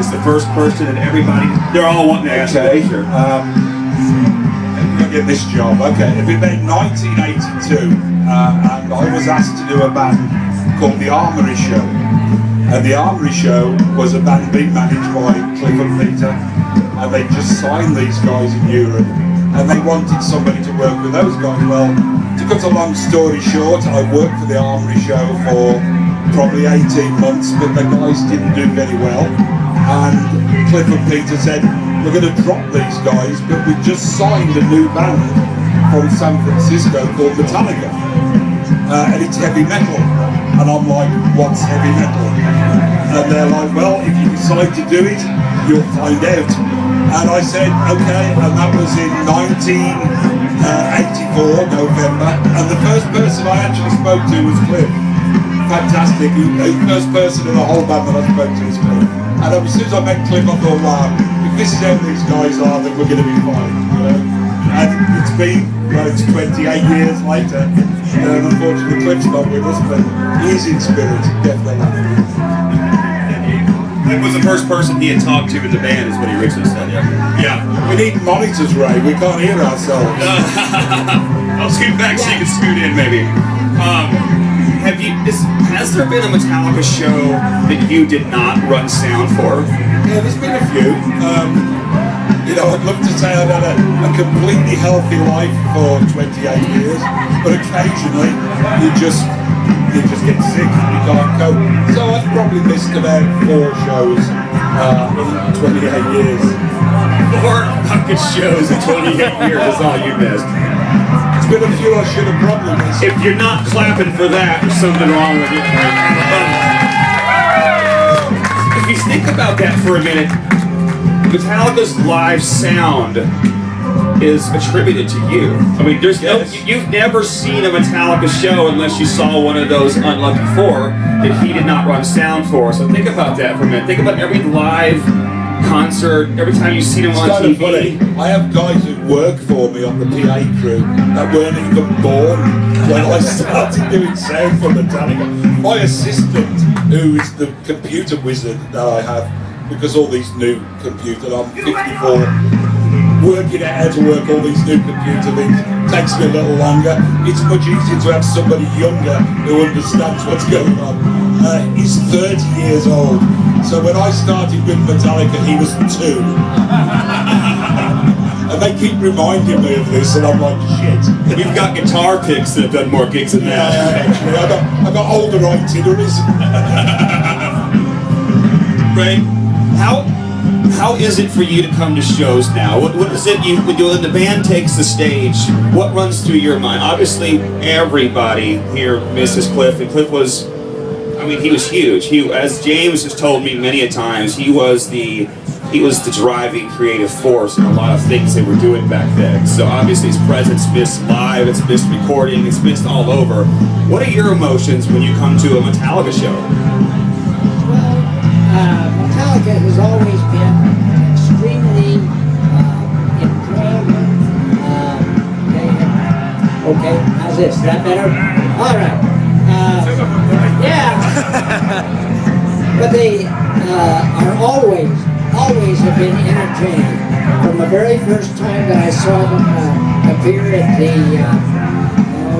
it's the first person and everybody, they're all wanting to ask you. Okay, get this job. Okay, it'd been made 1982, and I was asked to do a band called the Armory Show. And the Armory Show was a band being managed by Cliff and Peter, and they just signed these guys in Europe, and they wanted somebody to work with those guys. Well, to cut a long story short, I worked for the Armory Show for probably 18 months, but the guys didn't do very well. And Cliff and Peter said, we're going to drop these guys, but we've just signed a new band from San Francisco called Metallica. And it's heavy metal. And I'm like, what's heavy metal? And they're like, well, if you decide to do it, you'll find out. And I said, okay, and that was in 1984, November. And the first person I actually spoke to was Cliff. Fantastic. The first person in the whole band that I spoke to was Cliff. And as soon as I met Cliff, I thought, wow, if this is how these guys are, then we're going to be fine. You know? And it's been, well, it's 28 years later. And unfortunately, Cliff's not with us, but he's in spirit, definitely. Cliff was the first person he had talked to in the band, is what he originally said, yeah. We need monitors, Ray. We can't hear ourselves. I'll scoot back so you can scoot in, maybe. Has there been a Metallica show that you did not run sound for? Yeah, there's been a few. You know, I'd love to say I've had a completely healthy life for 28 years, but occasionally you just get sick and you can't cope. So I've probably missed about 4 shows in 28 years. 4 fucking shows in 28 years is all you missed. It's been a few I should have probably missed. If you're not clapping for that, there's something wrong with you. If you think about that for a minute, Metallica's live sound is attributed to you. I mean, there's you've never seen a Metallica show unless you saw one of those unlucky 4 that he did not run sound for. So think about that for a minute. Think about every live concert, every time you see them on TV. Funny. I have guys who work for me on the PA crew that weren't even born when I started doing sound for Metallica. My assistant, who is the computer wizard that I have, because all these new computers, I'm 54, working out how to work all these new computer things takes me a little longer. It's much easier to have somebody younger who understands what's going on. He's 30 years old, so when I started with Metallica, he was 2. And they keep reminding me of this, and I'm like, shit. You've got guitar picks that have done more gigs than that. Yeah, actually, I got older itineraries. Right? How is it for you to come to shows now? What is it when the band takes the stage? What runs through your mind? Obviously, everybody here misses Cliff, and Cliff was, I mean, he was huge. As James has told me many a times, he was the driving creative force in a lot of things they were doing back then. So obviously his presence missed live, it's missed recording, it's missed all over. What are your emotions when you come to a Metallica show? Metallica has always been extremely enjoyable. Okay, how's this? Is that better? All right. Yeah. But they are always have been entertaining. From the very first time that I saw them appear at the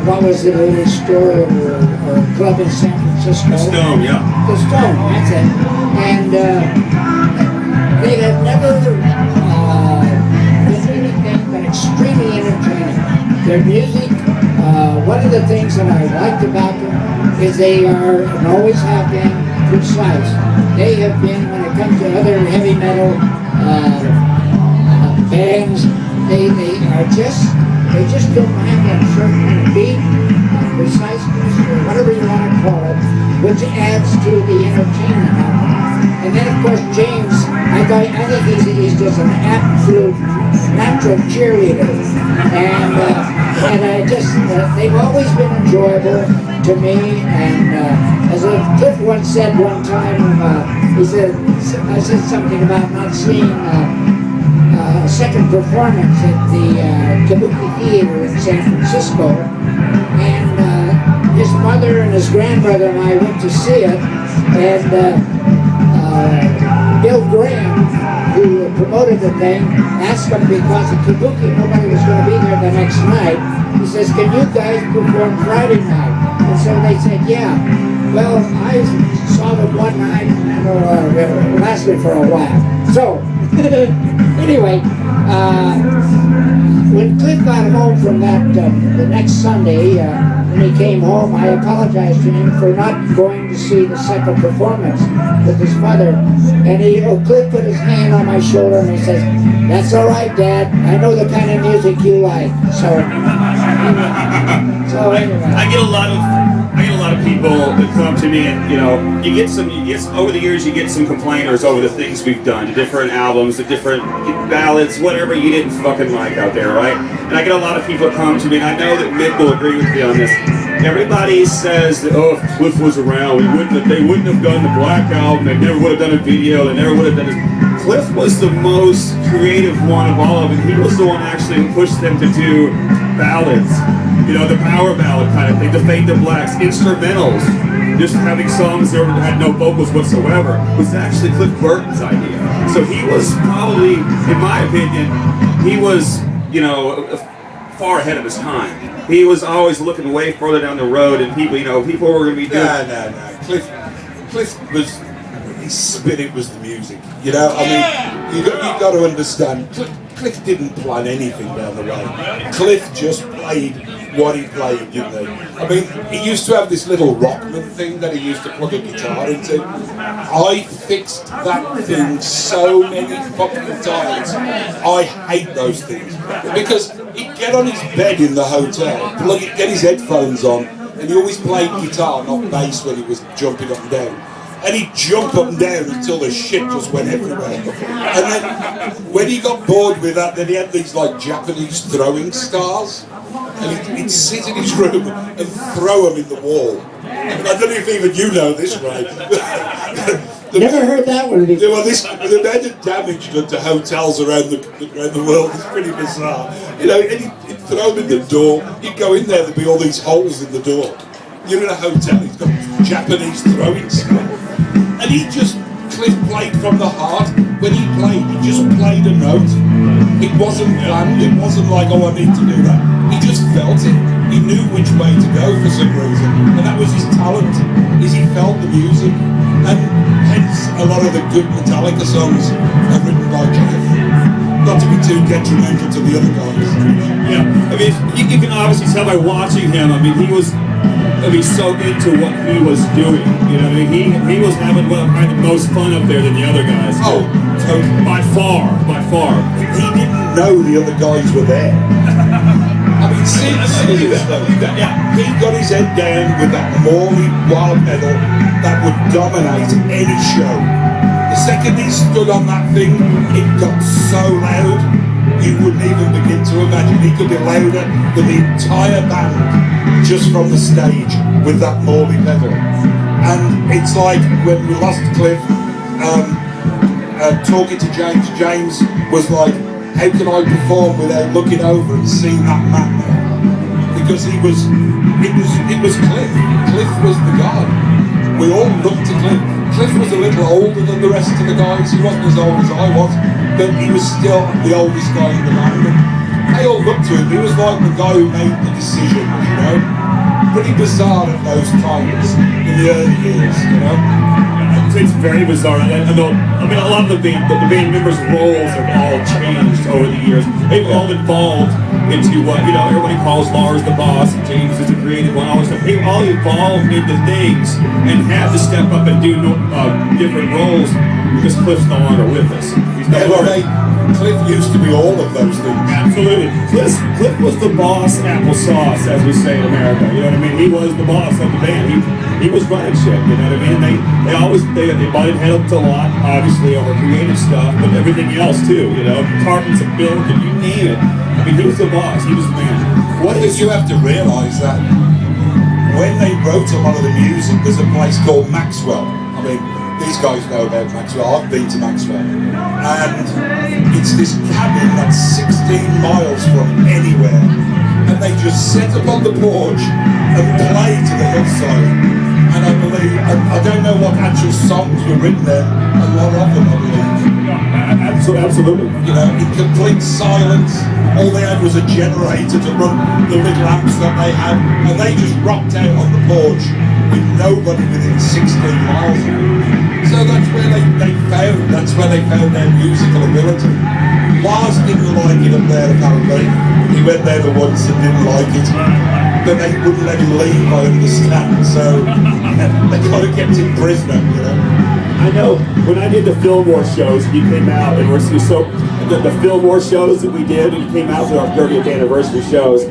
what was the little store or club in San Francisco? The Stone, yeah. The Stone, that's it. And they have never been anything but extremely entertaining. Their music, one of the things that I liked about them is they are, and always have been, precise. They have been, when it comes to other heavy metal bands, they just don't have that certain beat, preciseness, or whatever you want to call it, which adds to the entertainment of it. And then, of course, James, I think he's just an absolute natural cheerleader. And I just, they've always been enjoyable to me. And as Cliff once said one time, I said something about not seeing a second performance at the Kabuki Theater in San Francisco, and his mother and his grandmother and I went to see it, and Bill Graham, who promoted the thing, asked them because of Kabuki, nobody was going to be there the next night. He says, "Can you guys perform Friday night?" And so they said, "Yeah." Well, I saw them one night, and it lasted for a while. So, anyway, when Cliff got home from that, the next Sunday, when he came home, I apologized to him for not going to see the second performance with his mother. And Cliff put his hand on my shoulder and he says, "That's all right, Dad. I know the kind of music you like." So anyway. I get a lot of people that come to me, and you get over the years you get some complainers over the things we've done, the different albums, the different ballads, whatever you didn't fucking like out there, right? And I get a lot of people that come to me, and I know that Mick will agree with me on this. Everybody says that, oh, if Cliff was around, they wouldn't have done the Black Album, they never would have done a video, they never would have done this. Cliff was the most creative one of all of them. He was the one actually who pushed them to do ballads. The power ballad kind of thing, the Fade to Blacks, instrumentals, just having songs that had no vocals whatsoever, was actually Cliff Burton's idea. So he was probably, in my opinion, he was, far ahead of his time. He was always looking way further down the road, and people were going to be doing... No. Cliff was, his spirit was the music. You've got to understand, Cliff didn't plan anything down the way. Cliff just played what he played, didn't he? He used to have this little Rockman thing that he used to plug a guitar into. I fixed that thing so many fucking times. I hate those things. Because he'd get on his bed in the hotel, get his headphones on, and he always played guitar, not bass, when he was jumping up and down. And he'd jump up and down until the shit just went everywhere. And then, when he got bored with that, then he had these Japanese throwing stars. And he'd sit in his room and throw them in the wall. And I don't know if even you know this, right? Never heard that one before. The amount of damage done to hotels around the world is pretty bizarre. And he'd throw them in the door. He'd go in there, there'd be all these holes in the door. You're in a hotel, he's got Japanese throwing stuff. And Cliff played from the heart. When he played, he just played a note. It wasn't planned, it wasn't like, oh, I need to do that. He just felt it. He knew which way to go for some reason. And that was his talent, is he felt the music. And hence, a lot of the good Metallica songs are written by Cliff. Not to be too detrimental to the other guys. Yeah, you can obviously tell by watching him, he was so into what he was doing. He was having the most fun up there than the other guys. Oh, by far. He didn't know the other guys were there. Seriously though, he got his head down with that Morley wah pedal that would dominate any show. The second he stood on that thing, it got so loud, you wouldn't even begin to imagine. He could be louder than the entire band just from the stage with that Morley pedal. And it's like when we lost Cliff, talking to James was like, how can I perform without looking over and seeing that man there? Because it was Cliff. Cliff was the guy. We all looked to Cliff. Cliff was a little older than the rest of the guys. He wasn't as old as I was, but he was still the oldest guy in the band. They all looked to him. He was like the guy who made the decision, Pretty bizarre at those times in the early years, It's very bizarre. A lot of the band members' roles have all changed over the years. They've all evolved into what everybody calls Lars the boss, and James is the creative one. They've all evolved into things and had to step up and do different roles because Cliff's no longer with us. He's no longer. Cliff used to be all of those things. Absolutely. Cliff was the boss applesauce, as we say in America. You know what I mean? He was the boss of the band. He was running shit. You know what I mean? They butted heads a lot, obviously, over creative stuff, but everything else too. Cartons of milk and you name it. He was the boss. He was the man. You have to realise that when they wrote a lot of the music, there's a place called Maxwell. These guys know about Maxwell. I've been to Maxwell. And it's this cabin that's 16 miles from anywhere. And they just sit up on the porch and play to the hillside. And I believe, I don't know what actual songs were written there, a lot of them I believe. Absolutely. You know, in complete silence, all they had was a generator to run the little amps that they had, and they just rocked out on the porch with nobody within 16 miles of them. So that's where they found their musical ability. Lars didn't like it up there apparently. He went there the once and didn't like it. But they wouldn't let him leave, I understand, so they kind of kept him prisoner, you know. I know when I did the Fillmore shows, he came out and so the Fillmore shows that we did, and he came out for our 30th anniversary shows.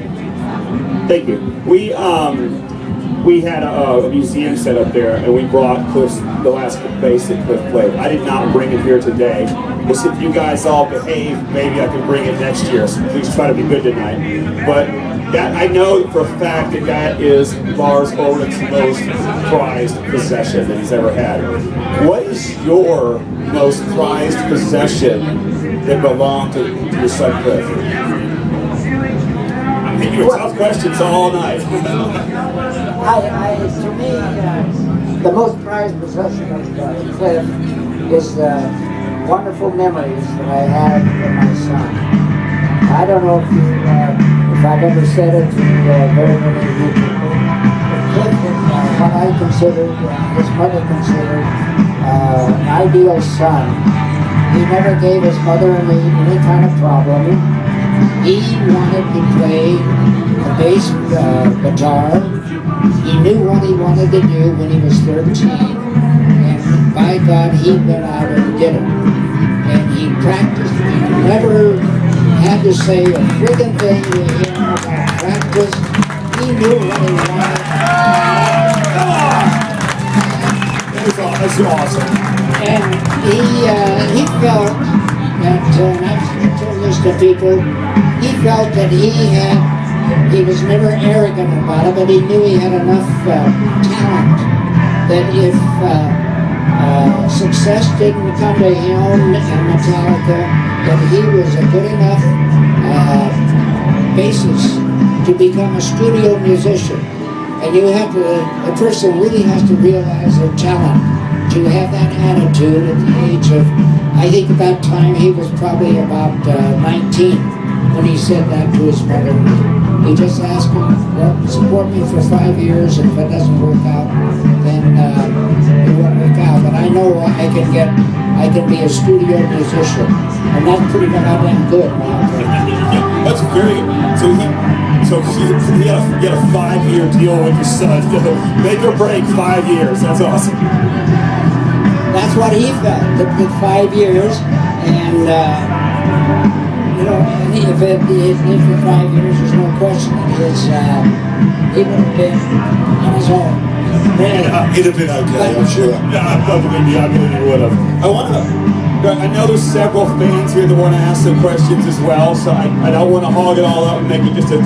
Thank you. We had a museum set up there, and we brought the last bass that Cliff played. I did not bring it here today. But if you guys all behave, maybe I can bring it next year. So please try to be good tonight. But that, I know for a fact that is Lars Ulrich's most prized possession that he's ever had. What is your most prized possession that belonged to your son Cliff? I'm hitting you with tough questions all night. To me, the most prized possession of Cliff is the wonderful memories that I have with my son. I don't know if I've ever said it to very many of you people, but Cliff was what I considered, his mother considered, an ideal son. He never gave his mother and me any kind of problem. He wanted to play the bass guitar. He knew what he wanted to do when he was 13, and by God, he went out and did it. And he practiced. He never had to say a friggin' thing to him about practice. He knew what he wanted. Come on! That's awesome. And he felt that, and I've told this to people, he felt that he was never arrogant about it, but he knew he had enough talent that if success didn't come to him and Metallica, that he was a good enough basis to become a studio musician. And a person really has to realize their talent, to have that attitude at the age of, I think at that time he was probably about 19 when he said that to his mother. He just asked him, well, support me for 5 years, and if it doesn't work out, then it won't work out. But I know I can be a studio musician, and that's pretty goddamn good. That's very good. So he had a 5-year deal with your son. Make or break 5 years. That's awesome. That's what he felt. Took 5 years, and you know, if for 5 years, there's no question that he would have been on his own. He'd have been okay, I'm sure. Yeah, I believe he would have. I know there's several fans here that want to ask some questions as well, so I don't want to hog it all up and make it just a